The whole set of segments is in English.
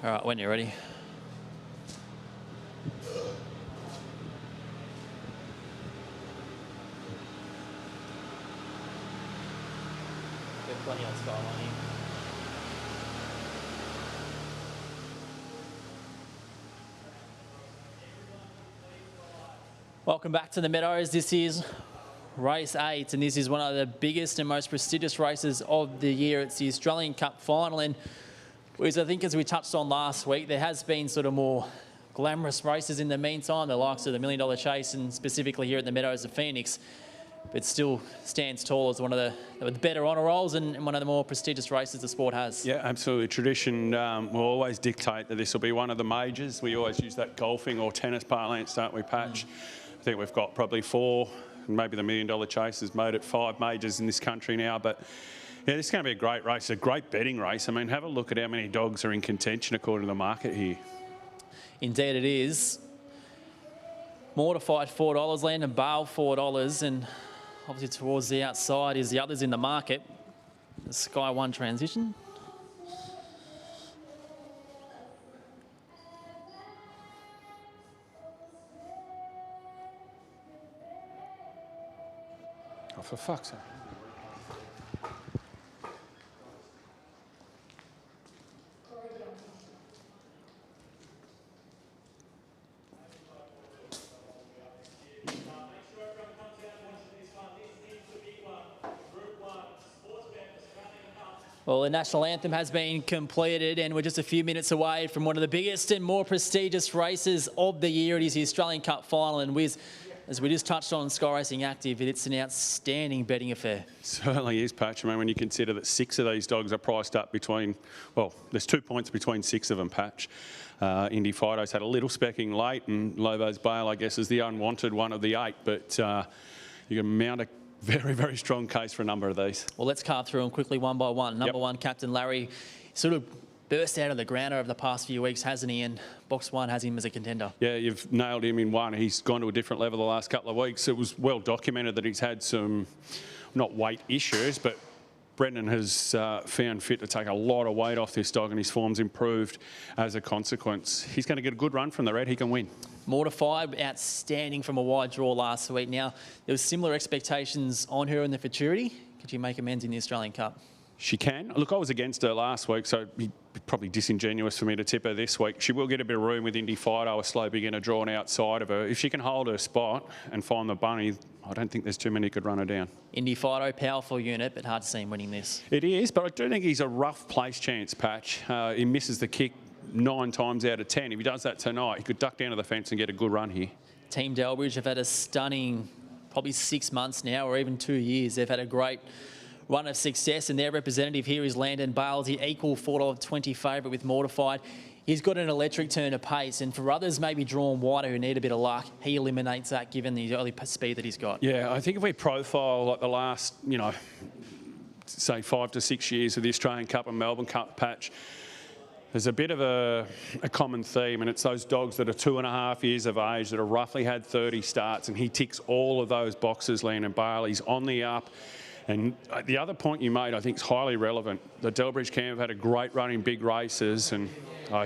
All right, when you're ready. There's plenty on Skyline here. Welcome back to the Meadows. This is race 8, and this is one of the biggest and most prestigious races of the year. It's the Australian Cup final, and I think, as we touched on last week, there has been sort of more glamorous races in the meantime, the likes of the $1 Million Chase, and specifically here at the Meadows of Phoenix, but still stands tall as one of the better honour rolls and one of the more prestigious races the sport has. Yeah, absolutely. Tradition will always dictate that this will be one of the majors. We always use that golfing or tennis parlance, don't we, Patch? I think we've got probably 4, maybe the $1 Million Chase has made it 5 majors in this country now, but yeah, this is going to be a great race, a great betting race. I mean, have a look at how many dogs are in contention according to the market here. Indeed it is. Mortified $4, Landon Bale $4, and obviously towards the outside is the others in the market. The Sky One transition. Oh, for fuck's sake. Well, the national anthem has been completed, and we're just a few minutes away from one of the biggest and more prestigious races of the year. It is the Australian Cup final, and as we just touched on Sky Racing Active, it's an outstanding betting affair. Certainly is, Patch. I mean, when you consider that 6 of these dogs are priced up between, well, there's 2 points between 6 of them, Patch. Indy Fido's had a little specking late, and Lobos Bale, I guess, is the unwanted one of the 8, but you can mount a very, very strong case for a number of these. Well, let's carve through them quickly one by one. Number 1, Captain Larry, sort of burst out of the ground over the past few weeks, hasn't he? And box 1 has him as a contender. Yeah, you've nailed him in 1. He's gone to a different level the last couple of weeks. It was well documented that he's had some, not weight issues, but Brendan has found fit to take a lot of weight off this dog, and his form's improved as a consequence. He's going to get a good run from the red. He can win. Mortified, outstanding from a wide draw last week. Now, there was similar expectations on her in the futurity. Could you make amends in the Australian Cup? She can. Look, I was against her last week, so it'd be probably disingenuous for me to tip her this week. She will get a bit of room with Indy Fido, a slow beginner drawn outside of her. If she can hold her spot and find the bunny, I don't think there's too many who could run her down. Indy Fido, powerful unit, but hard to see him winning this. It is, but I do think he's a rough place chance, Patch. He misses the kick 9 times out of 10. If he does that tonight, he could duck down to the fence and get a good run here. Team Delbridge have had a stunning, probably 6 months now, or even 2 years. They've had a great run of success, and their representative here is Landon Bale, the equal $4.20 favourite with Mortified. He's got an electric turn of pace, and for others maybe drawn wider who need a bit of luck, he eliminates that given the early speed that he's got. Yeah, I think if we profile like the last, say 5 to 6 years of the Australian Cup and Melbourne Cup, Patch, there's a bit of a common theme, and it's those dogs that are 2.5 years of age that have roughly had 30 starts, and he ticks all of those boxes, Landon Bale. He's on the up. And the other point you made, I think, is highly relevant. The Delbridge camp have had a great run in big races, and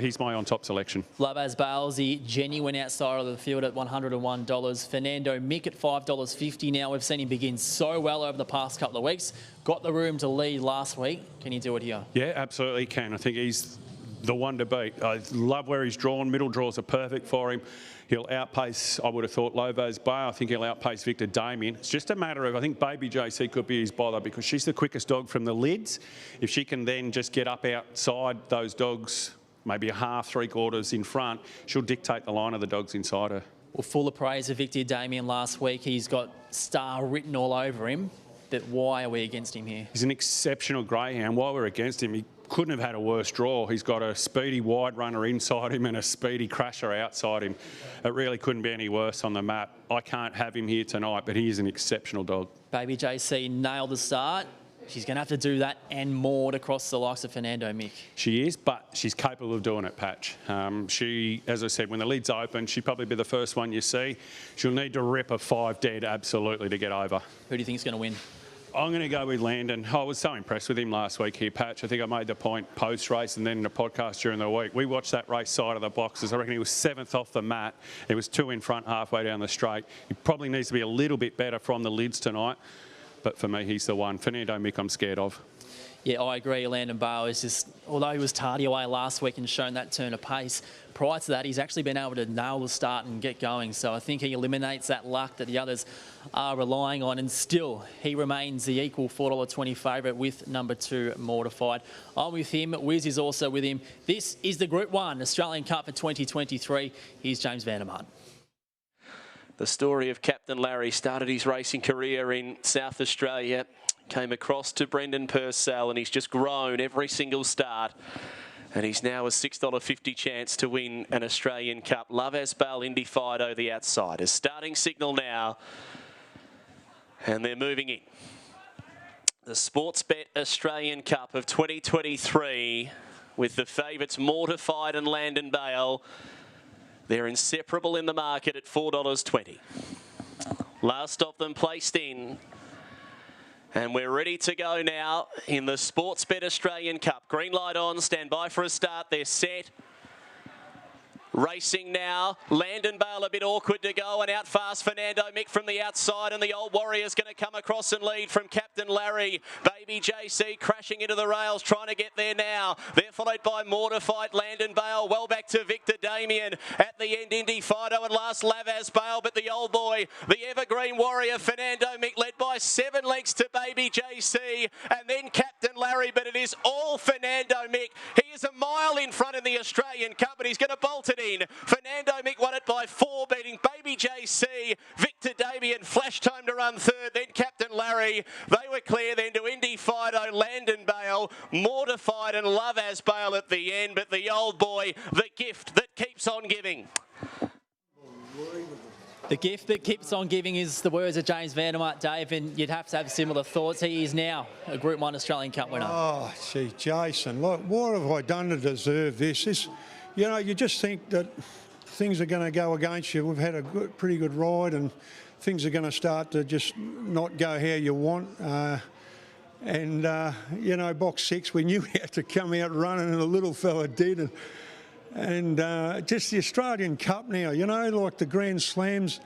he's my on-top selection. Lobos Bale, the genuine outsider of the field at $101. Fernando Mick at $5.50 now. We've seen him begin so well over the past couple of weeks. Got the room to lead last week. Can he do it here? Yeah, absolutely can. I think he's the one to beat. I love where he's drawn. Middle draws are perfect for him. He'll outpace, I would have thought, Lobos Bale. I think he'll outpace Victor Damien. It's just a matter of, I think Baby JC could be his bother because she's the quickest dog from the lids. If she can then just get up outside those dogs, maybe a half, 3/4 in front, she'll dictate the line of the dogs inside her. Well, full of praise of Victor Damien last week. He's got star written all over him. But why are we against him here? He's an exceptional greyhound. Why we're against him, he couldn't have had a worse draw. He's got a speedy wide runner inside him and a speedy crasher outside him. It really couldn't be any worse on the map. I can't have him here tonight, but he is an exceptional dog. Baby JC nailed the start. She's going to have to do that and more to cross the likes of Fernando Mick. She is, but she's capable of doing it, Patch. She, as I said, when the lid's open, she'll probably be the first one you see. She'll need to rip a 5 dead, absolutely, to get over. Who do you think is going to win? I'm going to go with Landon. I was so impressed with him last week here, Patch. I think I made the point post-race and then in the podcast during the week. We watched that race side of the boxes. I reckon he was 7th off the mat. He was 2 in front halfway down the straight. He probably needs to be a little bit better from the lids tonight. But for me, he's the one. Fernando Mick, I'm scared of. Yeah, I agree. Landon Bale is just, although he was tardy away last week and shown that turn of pace, prior to that, he's actually been able to nail the start and get going. So I think he eliminates that luck that the others are relying on. And still, he remains the equal $4.20 favourite with number 2, Mortified. I'm with him. Wiz is also with him. This is the Group 1 Australian Cup for 2023. Here's James Vandermart. The story of Captain Larry started his racing career in South Australia, came across to Brendan Purcell, and he's just grown every single start. And he's now a $6.50 chance to win an Australian Cup. Love Asbel, Indy Fido, the outside. A starting signal now, and they're moving in. The Sportsbet Australian Cup of 2023 with the favourites Mortified and Landon Bale. They're inseparable in the market at $4.20. Last of them placed in. And we're ready to go now in the Sportsbet Australian Cup. Green light on, stand by for a start. They're set. Racing now. Landon Bale a bit awkward to go, and out fast Fernando Mick from the outside, and the Old Warrior's going to come across and lead from Captain Larry. Baby JC crashing into the rails, trying to get there now. They're followed by Mortified, Landon Bale, well back to Victor Damien. At the end, Indy Fido, and last Lavaz Bale, but the old boy, the Evergreen Warrior, Fernando Mick, led by 7 lengths to Baby JC, and then Captain Larry, but it is all Fernando Mick. He is a mile in front in the Australian Cup, and he's going to bolt it in. Fernando Mick won it by 4, beating Baby JC. Victor Damien flashed home to run 3rd, then Captain Larry. They were clear then to Indy Fido, Landon Bale, Mortified, and Love Asbale at the end. But the old boy, the gift that keeps on giving. The gift that keeps on giving is the words of James Vandermart, Dave, and you'd have to have similar thoughts. He is now a Group 1 Australian Cup winner. Oh, gee, Jason, look, what have I done to deserve this? You know, you just think that things are going to go against you. We've had a pretty good ride, and things are going to start to just not go how you want. You know, box 6, we knew we had to come out running, and the little fella did. And just the Australian Cup now, you know, like the Grand Slams,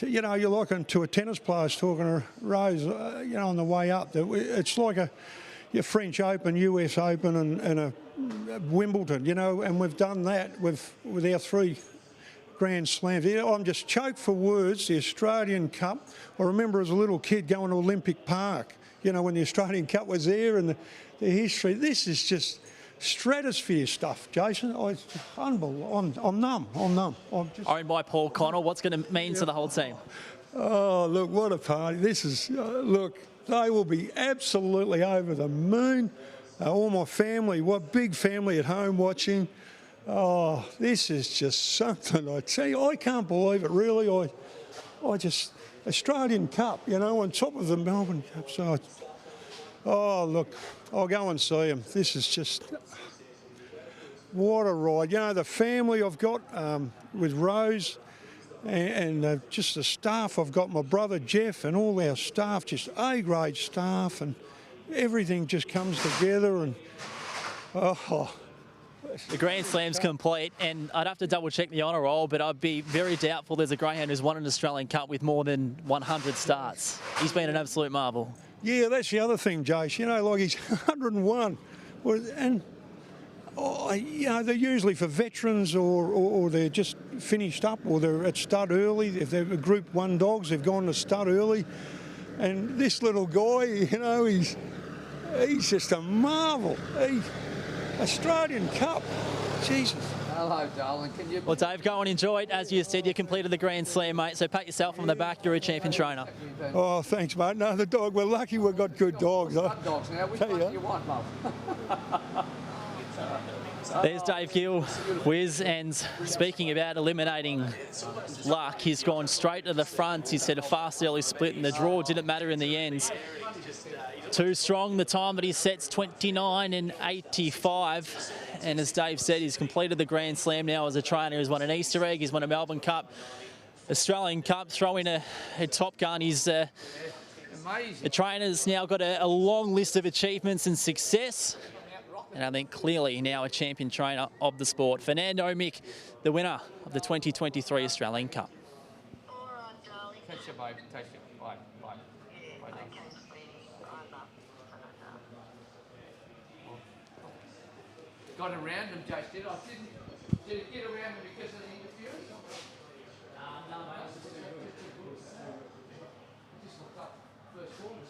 you know, you're like to a tennis player talking to Rose, you know, on the way up. It's like your French Open, US Open, and a Wimbledon, you know, and we've done that with our 3 Grand Slams. You know, I'm just choked for words. The Australian Cup, I remember as a little kid going to Olympic Park, you know, when the Australian Cup was there, and the history. This is just stratosphere stuff, Jason. It's unbelievable. I'm numb. Owned by Paul Connell. What's going to mean to the whole team? Oh, look, what a party. This is, look, they will be absolutely over the moon. All my family, what big family at home watching. Oh, this is just something, I tell you. I can't believe it, really. I just, Australian Cup, you know, on top of the Melbourne Cup. So, oh, look, I'll go and see them. This is just, what a ride. You know, the family I've got with Rose and just the staff. I've got my brother Jeff and all our staff, just A-grade staff, and everything just comes together. And the Grand Slam's complete, and I'd have to double check the honour roll, but I'd be very doubtful there's a greyhound who's won an Australian Cup with more than 100 starts. He's been an absolute marvel. Yeah, that's the other thing, Jace. You know, like he's 101, and you know, they're usually for veterans or they're just finished up, or they're at stud early. If they're Group 1 dogs, they've gone to stud early. And this little guy, you know, he's just a marvel. Australian Cup, Jesus. Hello, darling. Well, Dave, go and enjoy it. As you said, you completed the Grand Slam, mate, so pat yourself on the back. You're a champion trainer. Oh, thanks, mate. No, the dog, we're lucky we've got good dogs. Good dogs now. Which one do you want, love? There's Dave Gill, Wiz, and speaking about eliminating luck, he's gone straight to the front. He said a fast early split, and the draw didn't matter in the end. Too strong. The time that he sets 29 and 85. And as Dave said, he's completed the Grand Slam now as a trainer. He's won an Easter egg. He's won a Melbourne Cup, Australian Cup, throwing a Top Gun. He's amazing. The trainer's now got a long list of achievements and success. And I think clearly now a champion trainer of the sport. Fernando Mick, the winner of the 2023 Australian Cup. Touch your babe, touch it. Bye, bye. Bye, darling. Got around him, Jace, did I? Did it get around him because of the interference? No, mate. I just looked up first corner,